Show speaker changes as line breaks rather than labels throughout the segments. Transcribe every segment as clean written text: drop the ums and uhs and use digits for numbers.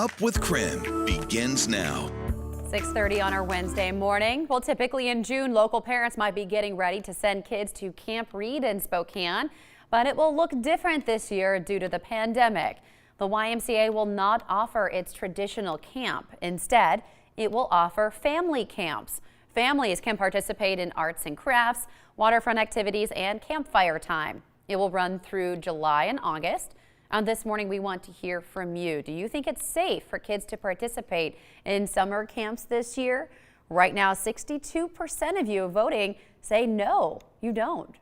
Up with KREM begins now.
6:30 on our Wednesday morning. Well, typically in June, local parents might be getting ready to send kids to Camp Reed in Spokane, but it will look different this year due to the pandemic. The YMCA will not offer its traditional camp. Instead, it will offer family camps. Families can participate in arts and crafts, waterfront activities, and campfire time. It will run through July and August. This morning, we want to hear from you. Do you think it's safe for kids to participate in summer camps this year? Right now, 62% of you voting say no, you don't.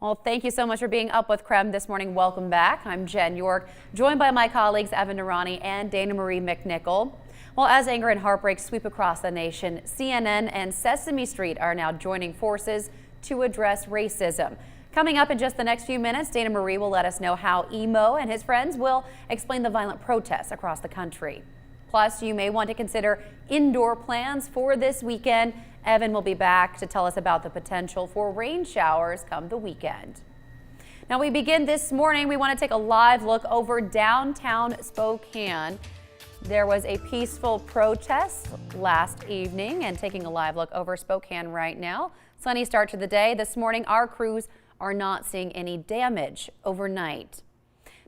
Well, thank you so much for being up with KREM this morning. Welcome back. I'm Jen York, joined by my colleagues Evan Narani and Dana Marie McNichol. Well, as anger and heartbreak sweep across the nation, CNN and Sesame Street are now joining forces to address racism. Coming up in just the next few minutes, Dana Marie will let us know how Emo and his friends will explain the violent protests across the country. Plus, you may want to consider indoor plans for this weekend. Evan will be back to tell us about the potential for rain showers come the weekend. Now, we begin this morning. We want to take a live look over downtown Spokane. There was a peaceful protest last evening, and taking a live look over Spokane right now. Sunny start to the day. This morning, our crews are not seeing any damage overnight.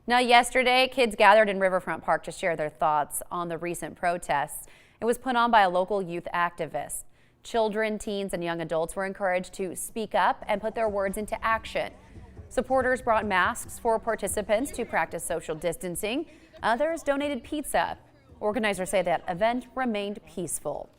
Now, yesterday, kids gathered in Riverfront Park to share their thoughts on the recent protests. It was put on by a local youth activist. Children, teens, and young adults were encouraged to speak up and put their words into action. Supporters brought masks for participants to practice social distancing. Others donated pizza. Organizers say that event remained peaceful.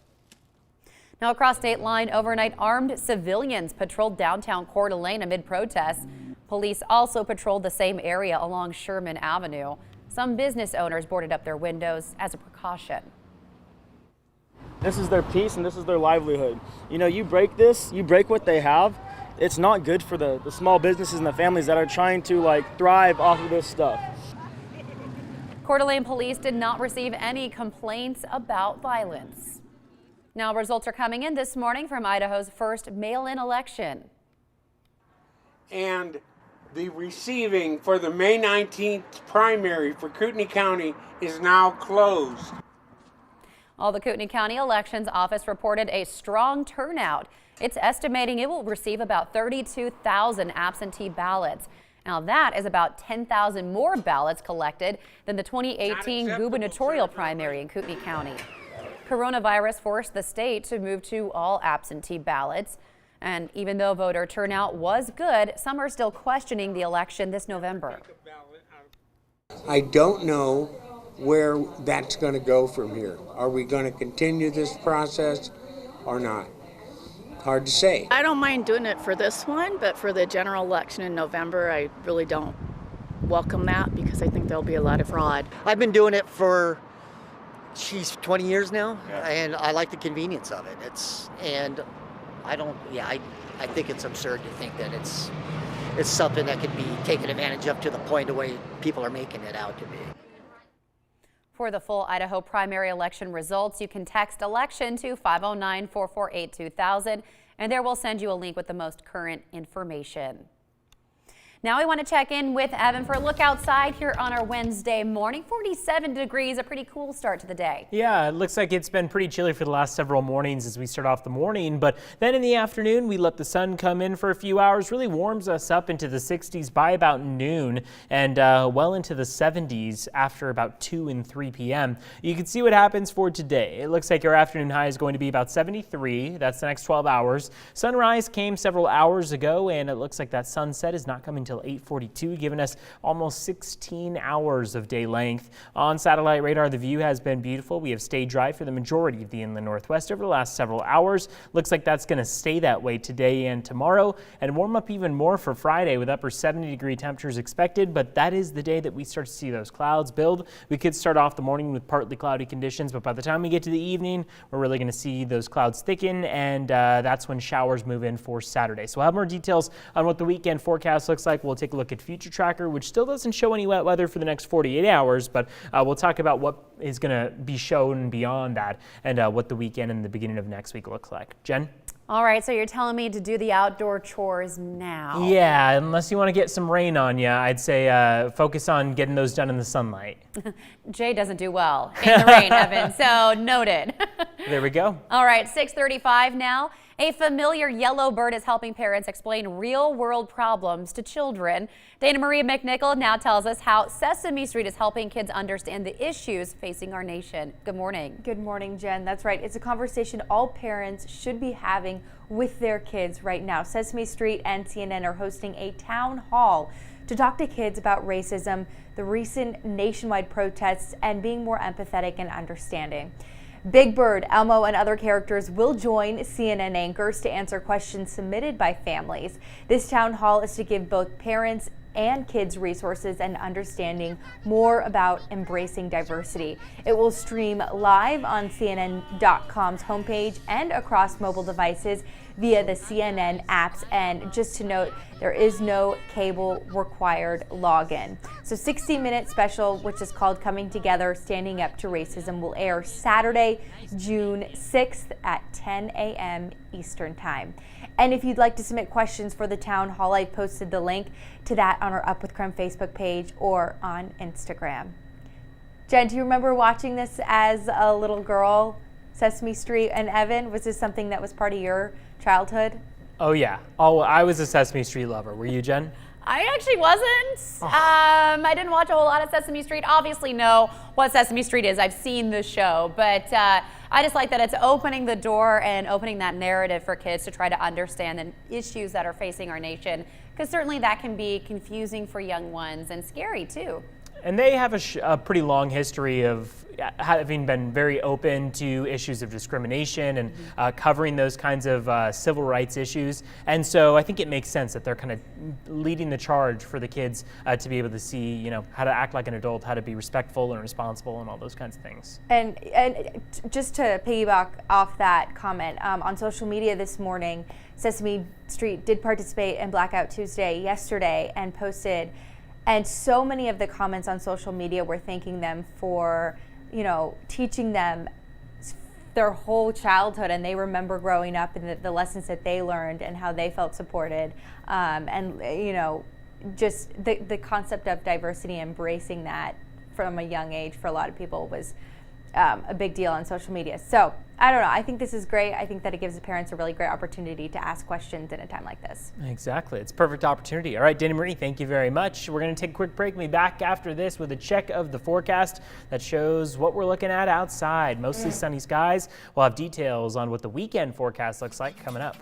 Now, across state line overnight, armed civilians patrolled downtown Coeur d'Alene amid protests. Police also patrolled the same area along Sherman Avenue. Some business owners boarded up their windows as a precaution.
This is their peace and this is their livelihood. You know, you break this, you break what they have. It's not good for the small businesses and the families that are trying to thrive off of this stuff.
Coeur d'Alene police did not receive any complaints about violence. Now, results are coming in this morning from Idaho's first mail-in election.
And the receiving for the May 19th primary for Kootenai County is now closed.
Well, the Kootenai County Elections Office reported a strong turnout. It's estimating it will receive about 32,000 absentee ballots. Now, that is about 10,000 more ballots collected than the 2018 gubernatorial primary in Kootenai County. Coronavirus forced the state to move to all absentee ballots. And even though voter turnout was good, some are still questioning the election this November.
I don't know where that's going to go from here. Are we going to continue this process or not? Hard to say.
I don't mind doing it for this one, but for the general election in November, I really don't welcome that because I think there'll be a lot of fraud.
I've been doing it for 20 years now, and I like the convenience of it. I think it's absurd to think that it's something that could be taken advantage of to the point the way people are making it out to be.
For the full Idaho primary election results, you can text election to 509-448-2000, and there we'll send you a link with the most current information. Now we want to check in with Evan for a look outside here on our Wednesday morning. 47 degrees, a pretty cool start to the day.
Yeah, it looks like it's been pretty chilly for the last several mornings as we start off the morning, but then in the afternoon we let the sun come in for a few hours, really warms us up into the 60s by about noon and well into the 70s after about 2 and 3 p.m. You can see what happens for today. It looks like our afternoon high is going to be about 73. That's the next 12 hours. Sunrise came several hours ago, and it looks like that sunset is not coming until 8:42, giving us almost 16 hours of day length. On satellite radar, the view has been beautiful. We have stayed dry for the majority of the inland northwest over the last several hours. Looks like that's going to stay that way today and tomorrow, and warm up even more for Friday with upper 70-degree temperatures expected, but that is the day that we start to see those clouds build. We could start off the morning with partly cloudy conditions, but by the time we get to the evening, we're really going to see those clouds thicken, and that's when showers move in for Saturday. So we'll have more details on what the weekend forecast looks like. We'll take a look at Future Tracker, which still doesn't show any wet weather for the next 48 hours, but we'll talk about what is going to be shown beyond that and what the weekend and the beginning of next week looks like. Jen?
All right, so you're telling me to do the outdoor chores now.
Yeah, unless you want to get some rain on you, I'd say focus on getting those done in the sunlight.
Jay doesn't do well in the rain, Evan, so noted.
There we go.
All right, 6:35 now. A familiar yellow bird is helping parents explain real-world problems to children. Dana Maria McNichol now tells us how Sesame Street is helping kids understand the issues facing our nation. Good morning.
Good morning, Jen. That's right. It's a conversation all parents should be having with their kids right now. Sesame Street and CNN are hosting a town hall to talk to kids about racism, the recent nationwide protests, and being more empathetic and understanding. Big Bird, Elmo, and other characters will join CNN anchors to answer questions submitted by families. This town hall is to give both parents and kids resources and understanding more about embracing diversity. It will stream live on CNN.com's homepage and across mobile devices via the CNN apps. And just to note, there is no cable required login. So 60-minute special, which is called Coming Together, Standing Up to Racism, will air Saturday, June 6th at 10 a.m. Eastern Time. And if you'd like to submit questions for the town hall, I've posted the link to that on our Up with KREM Facebook page or on Instagram. Jen, do you remember watching this as a little girl, Sesame Street? And Evan, was this something that was part of your childhood?
Oh yeah. Oh, I was a Sesame Street lover. Were you, Jen?
I actually wasn't. I didn't watch a whole lot of Sesame Street. Obviously know what Sesame Street is. I've seen the show, but I just like that it's opening the door and opening that narrative for kids to try to understand the issues that are facing our nation, because certainly that can be confusing for young ones and scary too.
And they have a pretty long history of having been very open to issues of discrimination and covering those kinds of civil rights issues. And so I think it makes sense that they're kind of leading the charge for the kids to be able to see, you know, how to act like an adult, how to be respectful and responsible and all those kinds of things.
And just to piggyback off that comment, on social media this morning, Sesame Street did participate in Blackout Tuesday yesterday and posted, and so many of the comments on social media were thanking them for, you know, teaching them their whole childhood, and they remember growing up and the lessons that they learned and how they felt supported. And, you know, just the concept of diversity, embracing that from a young age for a lot of people was a big deal on social media. So I don't know. I think this is great. I think that it gives the parents a really great opportunity to ask questions in a time like this.
Exactly. It's a perfect opportunity. All right, Dana Marie, thank you very much. We're going to take a quick break and be back after this with a check of the forecast that shows what we're looking at outside. Mostly sunny skies. We'll have details on what the weekend forecast looks like coming up.